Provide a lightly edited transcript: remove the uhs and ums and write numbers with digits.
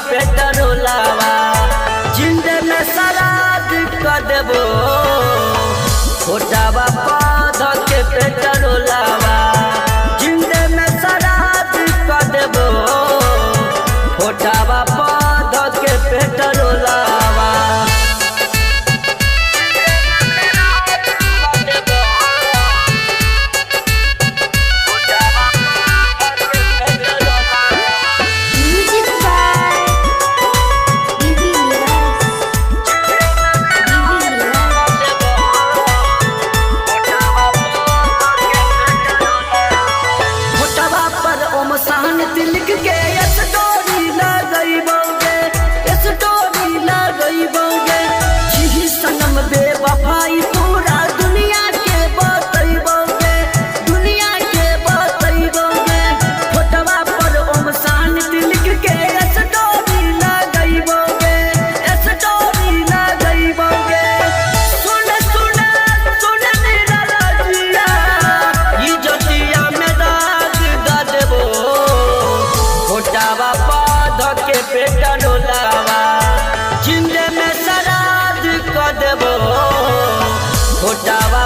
पेट्रोलावा जिंदे में सराद कर देबो फोटावा पौध के पेट्रोलावा जिंदे में सराद कर देबो फोटावा पौध के पेट्रोलावा। लिख के स्टोरी लगइबोगे स्टोरी लगइबोगे जी सनम बेवफाई पूरा दुनिया के बतइबोगे दुनिया के बतइबोगे फोटवा पर ओम शांति लिख के स्टोरी लगइबोगे स्टोरी लगइबोगे। सुन सुन सुन मेरा रजिया ई जतिया में दाग द देबो फोटावा पौध के पेट्रोलावा जिंदे में सराद कर देबो फोटावा